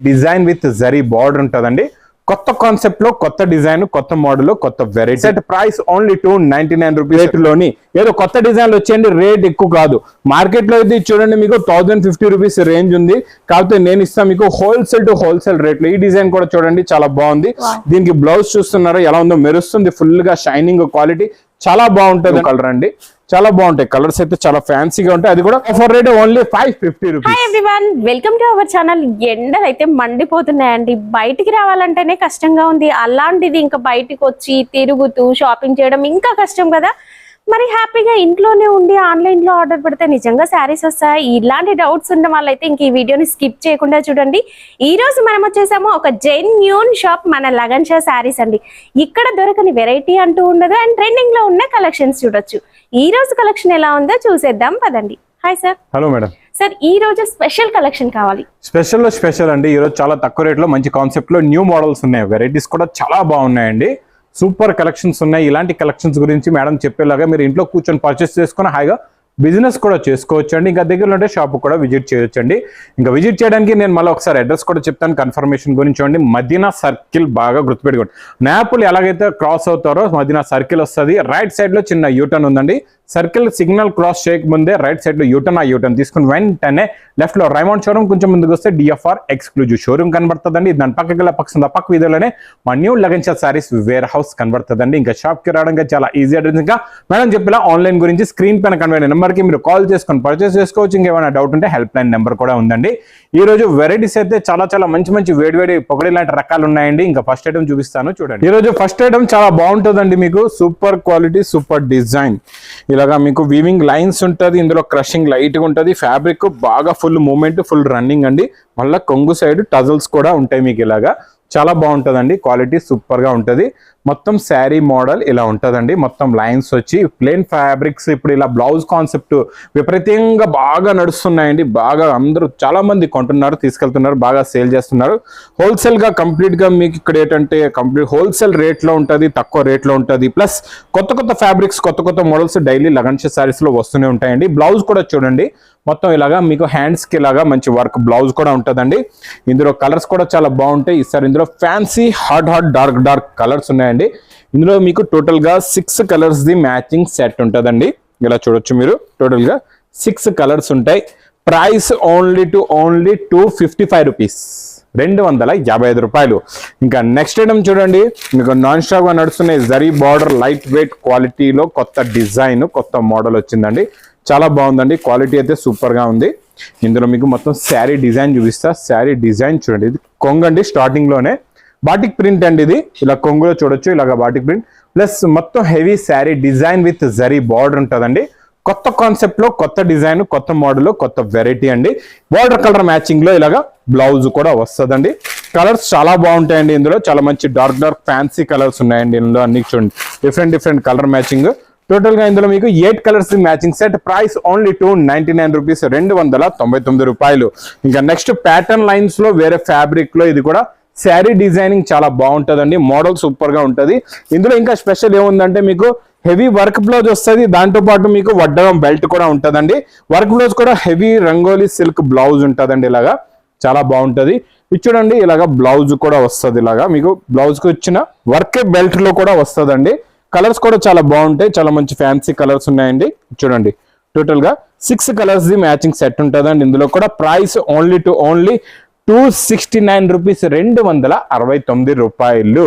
Design with zari border ఉంటుందండి. కొత్త concept లో కొత్త డిజైన్, కొత్త మోడల్, కొత్త variety. Set price only 299 rupees లోని ఏదో కొత్త డిజైన్లు వచ్చేయండి, రేట్ ఎక్కువ కాదు. మార్కెట్ లో అయితే చూడండి మీకు 1050 రూపీస్ రేంజ్ ఉంది. కాకపోతే నేను ఇస్తాను మీకు హోల్సేల్ టు హోల్సేల్ రేట్ లో. ఈ డిజైన్ కూడా చూడండి చాలా బాగుంది. దీనికి బ్లౌజ్ చూస్తున్నారు ఎలా ఉందో, మెరుస్తుంది, ఫుల్ గా షైనింగ్ క్వాలిటీ చాలా బాగుంటుంది. కలర్ అండి చాలా బాగుంటాయి, కలర్స్ అయితే చాలా ఫ్యాన్సీగా ఉంటాయి. అది కూడా offer rate only 550 rupees. Hi everyone, welcome to our channel. ఎండలు అయితే మండిపోతున్నాయండి, బయటికి రావాలంటేనే కష్టంగా ఉంది. అలాంటిది ఇంకా బయటికి వచ్చి తిరుగుతూ షాపింగ్ చేయడం ఇంకా కష్టం కదా. మరి హ్యాపీగా ఇంట్లోనే ఉండి ఆన్లైన్ లో ఆర్డర్ పెడితే నిజంగా శారీస్ వస్తాయి? ఇలాంటి డౌట్స్ ఉన్న వాళ్ళైతే ఇంక ఈ వీడియోని స్కిప్ చేయకుండా చూడండి. ఈ రోజు మనం వచ్చేసాము ఒక జెన్యూన్ షాప్, మన లగన్ షా శారీస్ అండి. ఇక్కడ దొరకని వెరైటీ అంటూ ఉండదు, అండ్ ట్రెండింగ్ లో ఉన్న కలెక్షన్స్ చూడొచ్చు. ఈ రోజు కలెక్షన్ ఎలా ఉందో చూసేద్దాం పదండి. Hi sir. Hello madam. Sir ఈ రోజు స్పెషల్ కలెక్షన్ కావాలి. స్పెషల్ అండి. ఈ రోజు చాలా తక్కువ రేట్ లో మంచి కాన్సెప్ట్ లో న్యూ మోడల్స్ ఉన్నాయి, వెరైటీస్ కూడా చాలా బాగున్నాయండి. సూపర్ కలెక్షన్స్ ఉన్నాయి. ఇలాంటి కలెక్షన్స్ గురించి మేడం చెప్పేలాగా మీరు ఇంట్లో కూర్చొని పర్చేస్ చేసుకుని హాయిగా బిజినెస్ కూడా చేసుకోవచ్చు అండి. ఇంకా దగ్గరలో ఉంటే షాప్ కూడా విజిట్ చేయొచ్చు అండి. ఇంకా విజిట్ చేయడానికి నేను మళ్ళీ ఒకసారి అడ్రస్ కూడా చెప్తాను కన్ఫర్మేషన్ గురించి. అండి మదీనా సర్కిల్ బాగా గుర్తుపెట్టుకోండి. నాపుల్ ఎలాగైతే క్రాస్ అవుతారో మదీనా సర్కిల్ వస్తుంది. రైట్ సైడ్ లో చిన్న యూటర్న్ ఉందండి. సర్కిల్ సిగ్నల్ క్రాస్ చేయక ముందే రైట్ సైడ్ లో యూటర్న్, ఆ యూటర్న్ తీసుకుని వెంటనే లెఫ్ట్ లో రైమండ్ షోరూమ్, కొంచెం ముందుకు వస్తే డిఎఫ్ఆర్ ఎక్స్క్లూజివ్ షోరూమ్ కనబడుతుందండి. దాని పక్కకి పక్క వీధిలోనే మా new Lagan Shah saris warehouse కనబడుతుందండి. ఇంకా షాప్ కి రావడానికి చాలా ఈజీ అడ్రస్. ఇంకా మేడం చెప్పిన ఆన్లైన్ గురించి స్క్రీన్ పైన కనబడే నెంబర్ కి మీరు కాల్ చేసుకొని పర్చేస్ చేసుకోవచ్చు. ఇంకేమైనా డౌట్ ఉంటే హెల్ప్ లైన్ నెంబర్ కూడా ఉందండి. ఈ రోజు వెరైటీస్ అయితే చాలా మంచి వేడి పొగడి లాంటి రకాలు ఉన్నాయండి. ఇంకా ఫస్ట్ ఐటమ్ చూపిస్తాను చూడండి. ఈ రోజు ఫస్ట్ ఐటమ్ చాలా బాగుంటుందండి. మీకు సూపర్ క్వాలిటీ, సూపర్ డిజైన్. ఇలాగా మీకు వీవింగ్ లైన్స్ ఉంటుంది, ఇందులో క్రషింగ్ లైట్ గా ఉంటుంది. ఫ్యాబ్రిక్ బాగా ఫుల్ మూమెంట్, ఫుల్ రన్నింగ్ అండి. మళ్ళీ కొంగు సైడ్ టజల్స్ కూడా ఉంటాయి మీకు. ఇలాగా చాలా బాగుంటుందండి, క్వాలిటీ సూపర్ గా ఉంటుంది. మొత్తం శారీ మోడల్ ఇలా ఉంటుందండి. మొత్తం లైన్స్ వచ్చి ప్లెయిన్ ఫ్యాబ్రిక్స్. ఇప్పుడు ఇలా బ్లౌజ్ కాన్సెప్ట్ విపరీతంగా బాగా నడుస్తున్నాయండి. బాగా అందరూ చాలా మంది కొంటున్నారు, తీసుకెళ్తున్నారు, బాగా సేల్ చేస్తున్నారు. హోల్సేల్ గా కంప్లీట్ గా మీకు ఇక్కడ ఏంటంటే కంప్లీట్ హోల్సేల్ రేట్ లో ఉంటుంది, తక్కువ రేట్ లో ఉంటుంది. ప్లస్ కొత్త ఫ్యాబ్రిక్స్, కొత్త మోడల్స్ డైలీ లగన్ షా సారీస్ లో వస్తూనే ఉంటాయండి. బ్లౌజ్ కూడా చూడండి మొత్తం ఇలాగా మీకు హ్యాండ్స్ కి ఇలాగా మంచి వర్క్ బ్లౌజ్ కూడా ఉంటుందండి. ఇందులో కలర్స్ కూడా చాలా బాగుంటాయి. ఈసారి ఇందులో ఫ్యాన్సీ హాట్ డార్క్ కలర్స్ ఉన్నాయండి. ఇందులో మీకు టోటల్ గా 6 కలర్స్ ది మ్యాచింగ్ సెట్ ఉంటుందండి. ఇలా చూడొచ్చు మీరు. టోటల్ గా 6 కలర్స్ ఉంటాయి. ప్రైస్ ఓన్లీ 255 రూపీస్, 255 రూపాయలు. ఇంకా నెక్స్ట్ ఐటమ్ చూడండి. మీకు నాన్ స్టాప్ గా నడుస్తున్నాయి జరీ బార్డర్, లైట్ వెయిట్ క్వాలిటీలో కొత్త డిజైన్, కొత్త మోడల్ వచ్చిందండి. చాలా బాగుందండి, క్వాలిటీ అయితే సూపర్ గా ఉంది. ఇందులో మీకు మొత్తం శారీ డిజైన్ చూపిస్తా. శారీ డిజైన్ చూడండి, ఇది కొంగండి. స్టార్టింగ్ లోనే బాటిక్ ప్రింట్ అండి. ఇది ఇలా కొంగులో చూడొచ్చు, ఇలాగ బాటిక్ ప్రింట్. ప్లస్ మొత్తం heavy sari design with zari border ఉంటుందండి. కొత్త కాన్సెప్ట్ లో కొత్త డిజైన్, కొత్త మోడల్, కొత్త వెరైటీ అండి. బార్డర్ కలర్ మ్యాచింగ్ లో ఇలాగా బ్లౌజ్ కూడా వస్తుందండి. కలర్స్ చాలా బాగుంటాయండి. ఇందులో చాలా మంచి డార్క్ ఫ్యాన్సీ కలర్స్ ఉన్నాయండి. ఇందులో అన్ని చూడండి డిఫరెంట్ కలర్ మ్యాచింగ్. టోటల్ గా ఇందులో మీకు 8 colours matching set. Price only 299 rupees, 299 రూపాయలు. ఇంకా నెక్స్ట్ ప్యాటర్న్ లైన్స్ లో వేరే ఫ్యాబ్రిక్ లో ఇది కూడా శారీ డిజైనింగ్ చాలా బాగుంటుందండి. మోడల్ సూపర్ గా ఉంటుంది. ఇందులో ఇంకా స్పెషల్ ఏముందంటే మీకు హెవీ వర్క్ బ్లౌజ్ వస్తుంది. దాంతో పాటు మీకు వడ్డడం బెల్ట్ కూడా ఉంటుందండి. వర్క్ బ్లౌజ్ కూడా హెవీ రంగోలీ సిల్క్ బ్లౌజ్ ఉంటుందండి. ఇలాగా చాలా బాగుంటుంది. ఇది చూడండి, ఇలాగా బ్లౌజ్ కూడా వస్తుంది. ఇలాగా మీకు బ్లౌజ్ కి వచ్చిన వర్క్ బెల్ట్ లో కూడా వస్తుందండి. కలర్స్ కూడా చాలా బాగుంటాయి, చాలా మంచి ఫ్యాన్సీ కలర్స్ ఉన్నాయండి. చూడండి టోటల్ గా 6 కలర్స్ ది మ్యాచింగ్ సెట్ ఉంటుందండి. ఇందులో కూడా ప్రైస్ ఓన్లీ 269 రూపీస్, 269 రూపాయలు.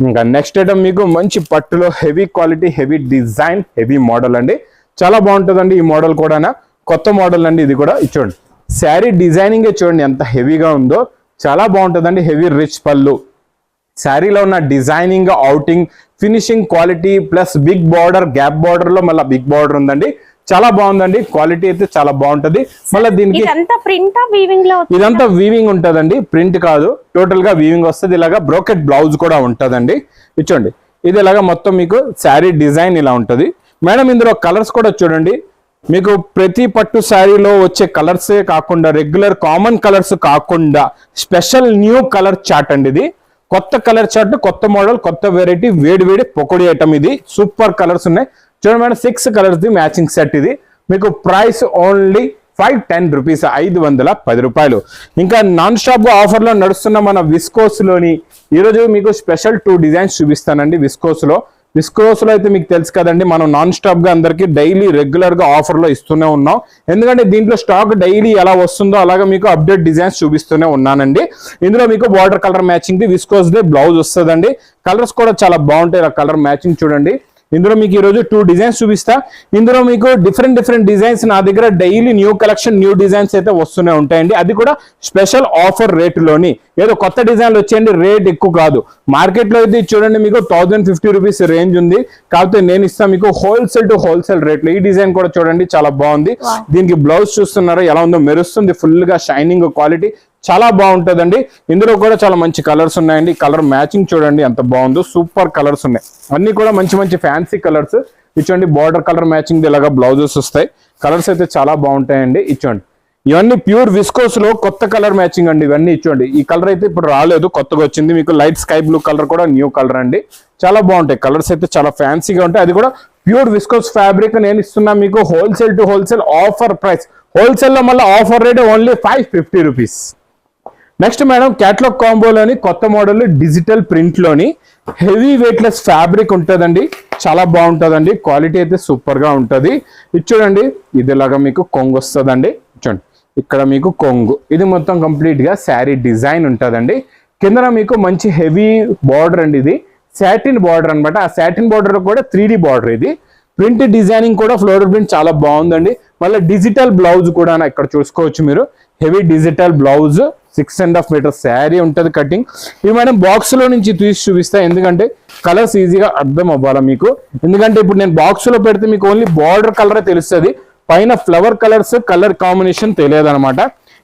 ఇంకా నెక్స్ట్ ఐటమ్ మీకు మంచి పట్టులో heavy quality, heavy design, heavy model అండి. చాలా బాగుంటుందండి ఈ మోడల్ కూడా. కొత్త మోడల్ అండి ఇది కూడా. చూడండి శారీ డిజైనింగ్ చూడండి ఎంత హెవీగా ఉందో, చాలా బాగుంటుందండి. హెవీ రిచ్ పళ్ళు, శారీలో ఉన్న designing, outing, finishing quality, plus big border, gap border లో మళ్ళీ బిగ్ బార్డర్ ఉందండి. చాలా బాగుందండి, క్వాలిటీ అయితే చాలా బాగుంటది. మళ్ళీ దీనికి ఇదంతా వీవింగ్ ఉంటదండి, ప్రింట్ కాదు. టోటల్ గా వీవింగ్ వస్తుంది. ఇలాగా బ్రోకెట్ బ్లౌజ్ కూడా ఉంటదండి. ఇచ్చోండి ఇది ఇలాగా మొత్తం మీకు శారీ డిజైన్ ఇలా ఉంటది. మేడం ఇందులో కలర్స్ కూడా చూడండి. మీకు ప్రతి పట్టు శారీలో వచ్చే కలర్సే కాకుండా, రెగ్యులర్ కామన్ కలర్స్ కాకుండా స్పెషల్ న్యూ కలర్ చార్ట్ అండి. ఇది కొత్త కలర్ చార్ట్, కొత్త మోడల్, కొత్త వెరైటీ, వేడి పొకోడి ఐటమ్. ఇది సూపర్ కలర్స్ ఉన్నాయి చూడండి madam. 6 colours the matching set. ఇది మీకు ప్రైస్ ఓన్లీ 510 రూపీస్, 510 రూపాయలు. ఇంకా నాన్ స్టాప్ గా ఆఫర్ లో నడుస్తున్న మన విస్కోస్ లోని ఈరోజు మీకు స్పెషల్ 2 డిజైన్స్ చూపిస్తానండి. విస్కోస్ లో అయితే మీకు తెలుసు కదండి, మనం నాన్ స్టాప్ గా అందరికి డైలీ రెగ్యులర్ గా ఆఫర్ లో ఇస్తూనే ఉన్నాం. ఎందుకంటే దీంట్లో స్టాక్ డైలీ ఎలా వస్తుందో అలాగా మీకు అప్డేట్ డిజైన్స్ చూపిస్తూనే ఉన్నానండి. ఇందులో మీకు border colour matching the viscose the blouse వస్తుందండి. కలర్స్ కూడా చాలా బాగుంటాయి. ఇలా కలర్ మ్యాచింగ్ చూడండి. ఇందులో మీకు ఈరోజు 2 డిజైన్స్ చూపిస్తా. ఇందులో మీకు డిఫరెంట్ డిజైన్స్ నా దగ్గర daily new collection new designs అయితే వస్తూనే ఉంటాయండి. అది కూడా స్పెషల్ ఆఫర్ రేటులోని. ఏదో కొత్త డిజైన్లు వచ్చేయండి, రేట్ ఎక్కువ కాదు. మార్కెట్ లో అయితే చూడండి మీకు 1050 రూపీస్ రేంజ్ ఉంది. కాకపోతే నేను ఇస్తాను మీకు హోల్సేల్ టు హోల్సేల్ రేట్లో. ఈ డిజైన్ కూడా చూడండి చాలా బాగుంది. దీనికి బ్లౌజ్ చూస్తున్నారు ఎలా ఉందో, మెరుస్తుంది, ఫుల్ గా షైనింగ్ క్వాలిటీ చాలా బాగుంటుందండి. ఇందులో కూడా చాలా మంచి కలర్స్ ఉన్నాయండి. కలర్ మ్యాచింగ్ చూడండి ఎంత బాగుందో, సూపర్ కలర్స్ ఉన్నాయి. అన్ని కూడా మంచి ఫ్యాన్సీ కలర్స్. ఇచ్చోండి బార్డర్ కలర్ మ్యాచింగ్ ఇలాగా బ్లౌజెస్ వస్తాయి. కలర్స్ అయితే చాలా బాగుంటాయండి. ఇచ్చోండి ఇవన్నీ ప్యూర్ విస్కోస్ లో కొత్త కలర్ మ్యాచింగ్ అండి. ఇవన్నీ ఇచ్చోండి. ఈ కలర్ అయితే ఇప్పుడు రాలేదు, కొత్తగా వచ్చింది. మీకు లైట్ స్కై బ్లూ కలర్ కూడా న్యూ కలర్ అండి. చాలా బాగుంటాయి. కలర్స్ అయితే చాలా ఫ్యాన్సీగా ఉంటాయి. అది కూడా ప్యూర్ విస్కోస్ ఫ్యాబ్రిక్ నేను ఇస్తున్నా మీకు wholesale to wholesale offer price. Wholesale లో మళ్ళీ offer rate only 550 rupees. Next madam catalogue కాంబోలోని కొత్త మోడల్ డిజిటల్ ప్రింట్ లోని హెవీ వెయిట్లెస్ ఫ్యాబ్రిక్ ఉంటుందండి. చాలా బాగుంటుందండి. క్వాలిటీ అయితే సూపర్ గా ఉంటుంది. ఇది చూడండి, ఇది ఇలాగా మీకు కొంగు వస్తుందండి. చూడండి ఇక్కడ మీకు కొంగు, ఇది మొత్తం కంప్లీట్ గా శారీ డిజైన్ ఉంటుందండి. కింద మీకు మంచి హెవీ బార్డర్ అండి. ఇది సాటిన్ బార్డర్ అనమాట. ఆ సాటిన్ బార్డర్ కూడా 3D బార్డర్. ఇది ప్రింట్ డిజైనింగ్ కూడా ఫ్లోరల్ ప్రింట్ చాలా బాగుందండి. మళ్ళీ డిజిటల్ బ్లౌజ్ కూడా ఇక్కడ చూసుకోవచ్చు మీరు. Heavy digital blouse 6.5 meter sari ఉంటుంది కటింగ్. ఇవి మేడం బాక్స్ లో నుంచి తీసి చూపిస్తా, ఎందుకంటే కలర్స్ ఈజీగా అర్థం అవ్వాలా మీకు. ఎందుకంటే ఇప్పుడు నేను బాక్స్ లో పెడితే మీకు ఓన్లీ బార్డర్ కలరే తెలుస్తుంది, పైన ఫ్లవర్ కలర్స్ కలర్ కాంబినేషన్ తెలియదు అనమాట.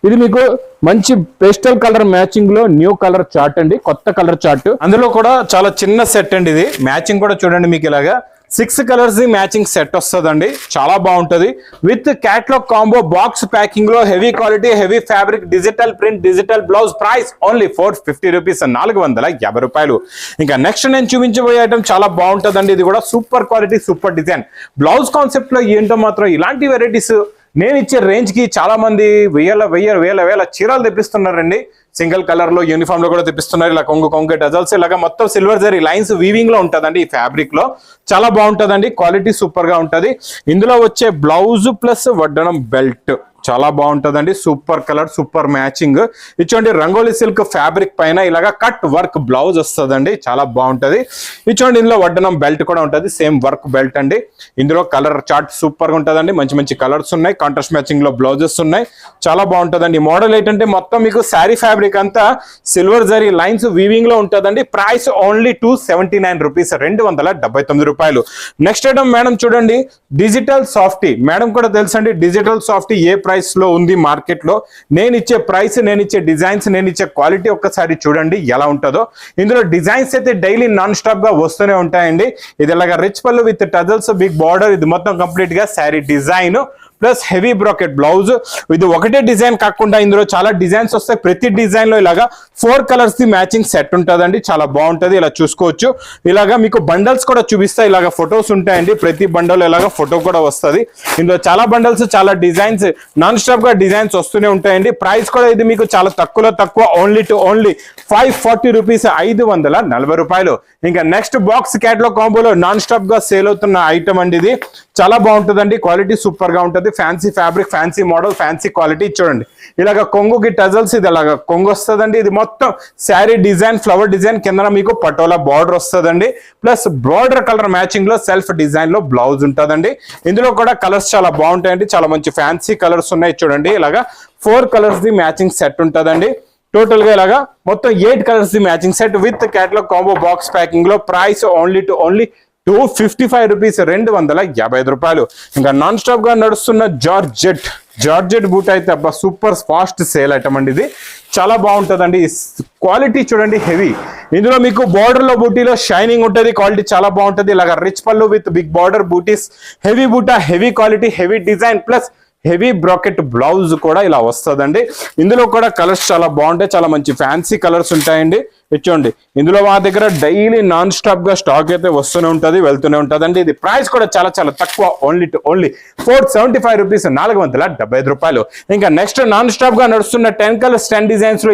ఇది మీకు మంచి పేస్టల్ కలర్ మ్యాచింగ్ లో న్యూ కలర్ చార్ట్ అండి, కొత్త కలర్ చార్ట్. అందులో కూడా చాలా చిన్న సెట్ అండి. ఇది మ్యాచింగ్ కూడా చూడండి మీకు ఇలాగా 6 కలర్స్ మ్యాచింగ్ సెట్ వస్తుందండి. చాలా బాగుంటది. With catalogue combo box packing లో heavy quality heavy fabric digital print digital blouse. Price only 450 rupees, 450 రూపాయలు. ఇంకా నెక్స్ట్ నేను చూపించబోయే ఐటమ్ చాలా బాగుంటుందండి. ఇది కూడా super quality super design. Blouse concept లో ఏంటో మాత్రం ఇలాంటి వెరైటీస్ నేను ఇచ్చే రేంజ్ కి చాలా మంది వేల చీరలు తెప్పిస్తున్నారండి. సింగిల్ కలర్ లో యూనిఫామ్ లో కూడా తెప్పిస్తున్నారు. ఇలా కొంగు టజల్స్ ఇలాగా మొత్తం సిల్వర్ జరీ లైన్స్ వీవింగ్ లో ఉంటదండి. ఈ ఫ్యాబ్రిక్ లో చాలా బాగుంటదండి. క్వాలిటీ సూపర్ గా ఉంటది. ఇందులో వచ్చే బ్లౌజ్ ప్లస్ వడ్డనం బెల్ట్ చాలా బాగుంటదండి. Super colour super matching. ఇచ్చోండి రంగోలీ సిల్క్ ఫ్యాబ్రిక్ పైన ఇలాగా కట్ వర్క్ బ్లౌజ్ వస్తుందండి. చాలా బాగుంటది. ఇచ్చోండి ఇందులో వడ్డనం బెల్ట్ కూడా ఉంటది, సేమ్ వర్క్ బెల్ట్ అండి. ఇందులో కలర్ చార్ట్ సూపర్ గా ఉంటదండి. మంచి కలర్స్ ఉన్నాయి. కాంట్రాస్ట్ మ్యాచింగ్ లో బ్లౌజెస్ ఉన్నాయి. చాలా బాగుంటదండి. మోడల్ ఏంటంటే మొత్తం మీకు శారీ ఫ్యాబ్రిక్ అంతా సిల్వర్ జరీ లైన్స్ వీవింగ్ లో ఉంటదండి. ప్రైస్ ఓన్లీ 279 రూపీస్, 279 రూపాయలు. నెక్స్ట్ ఐటమ్ మేడం చూడండి, డిజిటల్ సాఫ్టీ. మేడం కూడా తెలుసండి డిజిటల్ సాఫ్టీ ఏ ప్రైస్ లో ఉంది మార్కెట్ లో. నేను ఇచ్చే ప్రైస్, నేను ఇచ్చే డిజైన్స్, నేను ఇచ్చే క్వాలిటీ ఒక్కసారి చూడండి ఎలా ఉంటుందో. ఇందులో డిజైన్స్ అయితే డైలీ నాన్ స్టాప్ గా వస్తూనే ఉంటాయండి. ఇది ఇలాగా రిచ్ పళ్ళు విత్ టజల్స్ బిగ్ బార్డర్. ఇది మొత్తం కంప్లీట్ గా sari design plus heavy bracket blouse. ఇది ఒకటే డిజైన్ కాకుండా ఇందులో చాలా డిజైన్స్ వస్తాయి. ప్రతి డిజైన్ లో ఇలాగా 4 కలర్స్ ది మ్యాచింగ్ సెట్ ఉంటుందండి. చాలా బాగుంటది. ఇలా చూసుకోవచ్చు. ఇలాగా మీకు బండల్స్ కూడా చూపిస్తా. ఇలాగా ఫొటోస్ ఉంటాయండి. ప్రతి బండల్ ఇలాగా ఫోటో కూడా వస్తుంది. ఇందులో చాలా బండల్స్ చాలా డిజైన్స్ నాన్ స్టాప్ గా డిజైన్స్ వస్తూనే ఉంటాయండి. ప్రైస్ కూడా ఇది మీకు చాలా తక్కువ ఓన్లీ 540 రూపీస్, 540 రూపాయలు. ఇంకా నెక్స్ట్ బాక్స్ క్యాటలాగ్ కాంబోలో నాన్ స్టాప్ గా సేల్ అవుతున్న ఐటమ్ అండి. ఇది చాలా బాగుంటుందండి. క్వాలిటీ సూపర్ గా ఉంటుంది. Fancy fabric fancy model fancy quality. చూడండి ఇలాగ కొంగుకి టజల్స్ ఇది అలాగ కొంగు వస్తుందండి. ఇది మొత్తం శారీ డిజైన్ ఫ్లవర్ డిజైన్ కింద మీకు పటోలా బార్డర్ వస్తుందండి. ప్లస్ బార్డర్ కలర్ మ్యాచింగ్ లో సెల్ఫ్ డిజైన్ లో బ్లౌజ్ ఉంటుందండి. ఇందులో కూడా కలర్స్ చాలా బాగుంటాయండి. చాలా మంచి ఫ్యాన్సీ కలర్స్ ఉన్నాయి. చూడండి ఇలాగా 4 కలర్స్ ది మ్యాచింగ్ సెట్ ఉంటుందండి. టోటల్ గా ఇలాగా మొత్తం 8 colours the matching set with catalogue combo box packing లో. ప్రైస్ ఓన్లీ 255 రూపీస్, 255 రూపాయలు. ఇంకా నాన్ స్టాప్ గా నడుస్తున్న జార్జెట్ బూట్ అయితే అబ్బా సూపర్ ఫాస్ట్ సేల్ ఐటమ్ అండి. ఇది చాలా బాగుంటుందండి. క్వాలిటీ చూడండి హెవీ. ఇందులో మీకు బార్డర్ లో బూటీలో షైనింగ్ ఉంటుంది. క్వాలిటీ చాలా బాగుంటుంది. ఇలాగా రిచ్ పళ్ళు విత్ బిగ్ బార్డర్ బూటీస్, హెవీ బూటా, heavy quality, heavy design plus heavy bracket blouse కూడా ఇలా వస్తుందండి. ఇందులో కూడా కలర్స్ చాలా బాగుంటాయి. చాలా మంచి ఫ్యాన్సీ కలర్స్ ఉంటాయండి. ఇచ్చోండి. ఇందులో మా దగ్గర డైలీ నాన్ స్టాప్ గా స్టాక్ అయితే వస్తూనే ఉంటది, వెళ్తూనే ఉంటది అండి. ఇది ప్రైస్ కూడా చాలా చాలా తక్కువ, ఓన్లీ 475 రూపీస్, 475 రూపాయలు. ఇంకా నెక్స్ట్ నాన్ స్టాప్ గా నడుస్తున్న 10 కలర్స్ 10 డిజైన్స్ లో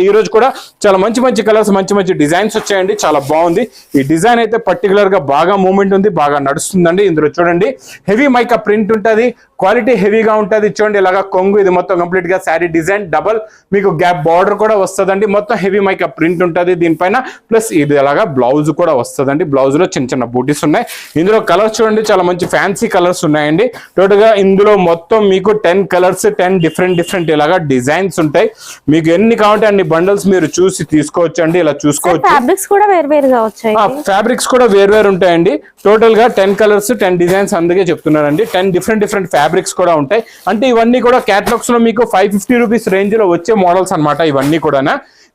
ఈ రోజు కూడా చాలా మంచి మంచి కలర్స్, మంచి మంచి డిజైన్స్ వచ్చాయండి. చాలా బాగుంది ఈ డిజైన్ అయితే, పర్టికులర్ గా బాగా మూవ్మెంట్ ఉంది, బాగా నడుస్తుందండి. ఇందులో చూడండి హెవీ మైకా ప్రింట్ ఉంటది, క్వాలిటీ హెవీగా ఉంటది. చూడండి ఇలాగా కొంగు, ఇది మొత్తం కంప్లీట్ గా శారీ డిజైన్, డబల్ మీకు గ్యాప్ బార్డర్ కూడా వస్తుందండి. మొత్తం హెవీ మైకా ప్రింట్ ఉంటది దీనిపైన, ప్లస్ ఇది అలాగా బ్లౌజ్ కూడా వస్తుందండి. బ్లౌజ్ లో చిన్న చిన్న బూటీస్ ఉన్నాయి. ఇందులో కలర్స్ చూడండి చాలా మంచి ఫ్యాన్సీ కలర్స్ ఉన్నాయండి. టోటల్ గా ఇందులో మొత్తం మీకు 10 కలర్స్ 10 డిఫరెంట్ ఇలాగా డిజైన్స్ ఉంటాయి. మీకు ఎన్ని కావాలంటే అన్ని బండల్స్ మీరు చూసి తీసుకోవచ్చు అండి. ఇలా చూసుకోవచ్చు. ఫ్యాబ్రిక్స్ కూడా వేరువేరుగా వచ్చాయి. ఫ్యాబ్రిక్స్ కూడా వేరు ఉంటాయండి. టోటల్ గా 10 కలర్స్ 10 డిజైన్స్ అందుకే చెప్తున్నానండి. 10 డిఫరెంట్ ఫ్యాబ్రిక్స్ కూడా ఉంటాయి. అంటే ఇవన్నీ కూడా క్యాటలాగ్స్ లో మీకు 550 రూపీస్ రేంజ్ లో వచ్చే మోడల్స్ అన్నమాట. ఇవన్నీ కూడా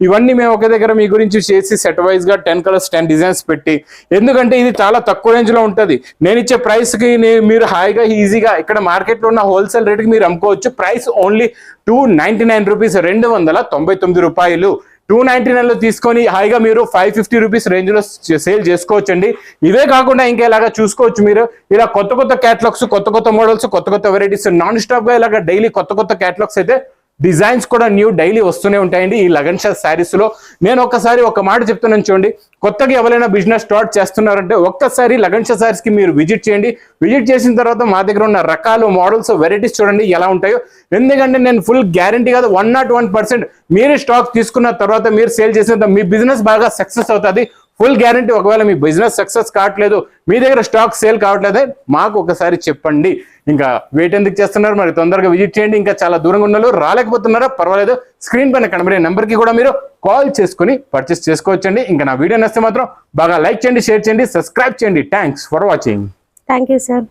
ఇవన్నీ మేము ఒకే దగ్గర మీ గురించి చేసి సెట్ వైజ్ గా 10 కలర్స్ 10 డిజైన్స్ పెట్టి, ఎందుకంటే ఇది చాలా తక్కువ రేంజ్ లో ఉంటది. నేను ఇచ్చే ప్రైస్ కి మీరు హాయిగా ఈజీగా ఇక్కడ మార్కెట్ లో ఉన్న హోల్సేల్ రేట్ కి మీరు అమ్ముకోవచ్చు. ప్రైస్ ఓన్లీ 299 రూపీస్, 299 రూపాయలు. 299 లో తీసుకొని హాయిగా మీరు 550 రూపీస్ రేంజ్ లో సేల్ చేసుకోవచ్చండి. ఇవే కాకుండా ఇంకా ఇలాగా చూసుకోవచ్చు మీరు. ఇలా కొత్త క్యాటలాగ్స్, కొత్త మోడల్స్, కొత్త వెరైటీస్ నాన్ స్టాప్ గా ఇలాగా డైలీ కొత్త క్యాటలాగ్స్ అయితే, డిజైన్స్ కూడా న్యూ డైలీ వస్తూనే ఉంటాయండి ఈ లగన్ షా శారీస్ లో. నేను ఒక మాట చెప్తున్నాను చూడండి, కొత్తగా ఎవరైనా బిజినెస్ స్టార్ట్ చేస్తున్నారంటే ఒక్కసారి లగన్ షా శారీస్ కి మీరు విజిట్ చేయండి. విజిట్ చేసిన తర్వాత మా దగ్గర ఉన్న రకాలు, మోడల్స్, వెరైటీస్ చూడండి ఎలా ఉంటాయో. ఎందుకంటే నేను ఫుల్ గ్యారంటీ కాదు, 101% మీరు స్టాక్ తీసుకున్న తర్వాత మీరు సేల్ చేసిన మీ బిజినెస్ బాగా సక్సెస్ అవుతుంది. Full guarantee. ఒకవేళ మీ బిజినెస్ సక్సెస్ కావట్లేదు, మీ దగ్గర స్టాక్ సేల్ కావట్లేదే, మాకు ఒకసారి చెప్పండి. ఇంకా వెయిట్ ఎందుకు చేస్తున్నారు, మరి తొందరగా విజిట్ చేయండి. ఇంకా చాలా దూరంగా ఉన్న వాళ్ళు రాలేకపోతున్నారా, పర్వాలేదు, స్క్రీన్ పైన కనబడే నెంబర్ కి కూడా మీరు కాల్ చేసుకుని పర్చేస్ చేసుకోవచ్చండి. ఇంకా నా వీడియో నచ్చితే మాత్రం బాగా లైక్ చేయండి, షేర్ చేయండి, సబ్స్క్రైబ్ చేయండి. Thanks for watching. Thank you sir.